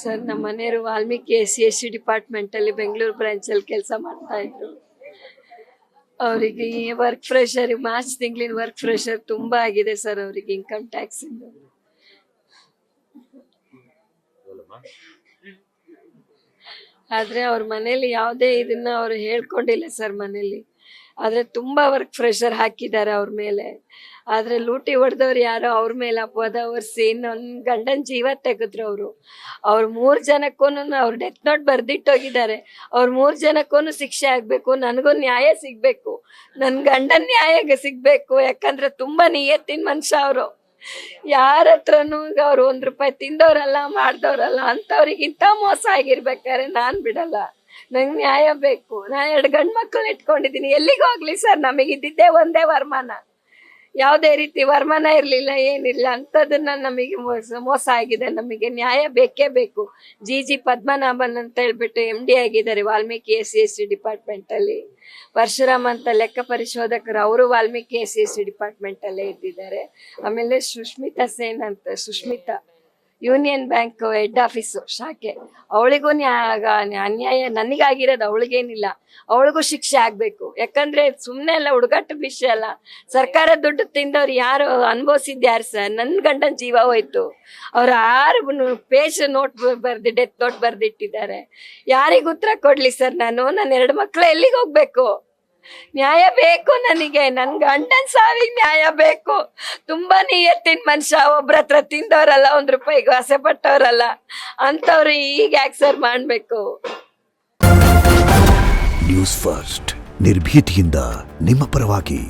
Sir ನಮ್ಮ ಮನೆಯವರು Valmiki SC ಡಿಪಾರ್ಟ್ಮೆಂಟಲ್ಲಿ Bengaluru ಬ್ರಾಂಚಲ್ಲಿ ಕೆಲಸ ಮಾಡ್ತಾ ಇದ್ರು. ಅವರಿಗೆ ವರ್ಕ್ ಪ್ರೆಷರ್, ಮಾರ್ಚ್ ತಿಂಗಳಿನ ವರ್ಕ್ ಪ್ರೆಷರ್ ತುಂಬಾ ಆಗಿದೆ ಸರ್. ಅವರಿಗೆ ಇನ್ಕಮ್ ಟ್ಯಾಕ್ಸ್ ಇಂದ. ಆದ್ರೆ ಅವ್ರ ಮನೇಲಿ ಯಾವುದೇ ಇದನ್ನ ಅವ್ರು ಹೇಳ್ಕೊಂಡಿಲ್ಲ ಸರ್ ಮನೇಲಿ. ಆದ್ರೆ ತುಂಬಾ ವರ್ಕ್ ಪ್ರೆಷರ್ ಹಾಕಿದ್ದಾರೆ ಅವ್ರ ಮೇಲೆ. ಆದ್ರೆ ಲೂಟಿ ಹೊಡೆದವ್ರು ಯಾರೋ ಅವ್ರ ಮೇಲೆ ಅಪವಾದ ಹೊರಿಸಿ ನನ್ನ ಗಂಡನ ಜೀವ ತೆಗೆದ್ರು ಅವರು. ಅವ್ರ 3 ಜನಕ್ಕೂ ಅವ್ರ ಡೆತ್ ನೋಟ್ ಬರ್ದಿಟ್ಟೋಗಿದ್ದಾರೆ. ಅವ್ರ 3 ಜನಕ್ಕೂ ಶಿಕ್ಷೆ ಆಗ್ಬೇಕು, ನನಗೂ ನ್ಯಾಯ ಸಿಗ್ಬೇಕು, ನನ್ನ ಗಂಡನ ನ್ಯಾಯ ಸಿಗ್ಬೇಕು. ಯಾಕಂದ್ರೆ ತುಂಬಾ ನಿಯತ್ತಿನ ಮನುಷ್ಯ ಅವರು. ಯಾರ ಹತ್ರನು ಅವ್ರು 1 ರೂಪಾಯಿ ತಿಂದವ್ರಲ್ಲ, ಮಾಡ್ದವ್ರಲ್ಲ. ಅಂತವ್ರಿಗಿಂತ ಮೋಸ ಆಗಿರ್ಬೇಕಾದ್ರೆ ನಾನ್ ಬಿಡಲ್ಲ. ನಂಗೆ ನ್ಯಾಯ ಬೇಕು. ನಾ 2 ಗಂಡು ಮಕ್ಕಳು ಇಟ್ಕೊಂಡಿದ್ದೀನಿ. ಎಲ್ಲಿಗೆ ಹೋಗ್ಲಿ ಸರ್? ನಮಗಿದ್ದಿದ್ದೇ ಒಂದೇ ವರಮಾನ. ಯಾವುದೇ ರೀತಿ ವರಮಾನ ಇರಲಿಲ್ಲ, ಏನಿಲ್ಲ. ಅಂಥದ್ದನ್ನ ನಮಗೆ ಮೋಸ ಆಗಿದೆ. ನಮಗೆ ನ್ಯಾಯ ಬೇಕೇ ಬೇಕು. ಜಿ ಪದ್ಮನಾಭನ್ ಅಂತ ಹೇಳ್ಬಿಟ್ಟು MD ಆಗಿದ್ದಾರೆ ವಾಲ್ಮೀಕಿ SC ಡಿಪಾರ್ಟ್ಮೆಂಟಲ್ಲಿ. ಪರಶುರಾಮ್ ಅಂತ ಲೆಕ್ಕ ಪರಿಶೋಧಕರು, ಅವರು ವಾಲ್ಮೀಕಿ SC ಡಿಪಾರ್ಟ್ಮೆಂಟಲ್ಲೇ ಇದ್ದಿದ್ದಾರೆ. ಆಮೇಲೆ ಸುಷ್ಮಿತಾ ಸೇನ್ ಅಂತ, Sushmita union bank head office ಶಾಖೆ, ಅವಳಿಗೂ ಅನ್ಯಾಯ. ನನಗಾಗಿರೋದು ಅವಳಿಗೇನಿಲ್ಲ, ಅವಳಿಗೂ ಶಿಕ್ಷೆ ಆಗ್ಬೇಕು. ಯಾಕಂದ್ರೆ ಸುಮ್ಮನೆ ಅಲ್ಲ, ಹುಡುಗಾಟ ವಿಷಯ ಅಲ್ಲ. ಸರ್ಕಾರ ದುಡ್ಡು ತಿಂದವ್ರು ಯಾರು ಅನುಭವಿಸಿದ್ದು ಯಾರು ಸರ್? ನನ್ನ ಗಂಡನ ಜೀವ ಹೋಯ್ತು. ಅವ್ರು 6 ಪೇಜ್ ನೋಟ್ ಬರ್ದಿ, ಡೆತ್ ನೋಟ್ ಬರ್ದಿಟ್ಟಿದ್ದಾರೆ. ಯಾರಿಗೆ ಉತ್ತರ ಕೊಡ್ಲಿ ಸರ್? ನನ್ನ 2 ಮಕ್ಳು ಎಲ್ಲಿಗೆ ಹೋಗ್ಬೇಕು? ನ್ಯಾಯ ಬೇಕು ನನಗೆ. ನನ್ ಗಂಡನ ಸಾವಿಗೆ ನ್ಯಾಯ ಬೇಕು. ತುಂಬಾ ನಿಯತ್ತಿನ ಮನುಷ್ಯ. ಒಬ್ರ ಹತ್ರ ತಿಂದವ್ರಲ್ಲ, 1 ರೂಪಾಯಿಗೆ ಆಸೆ ಪಟ್ಟವ್ರಲ್ಲ. ಅಂತವ್ರು ಈಗ ಯಾಕೆ ಸರ್ ಮಾಡ್ಬೇಕು? ನ್ಯೂಸ್ ಫಸ್ಟ್, ನಿರ್ಭೀತಿಯಿಂದ ನಿಮ್ಮ ಪರವಾಗಿ.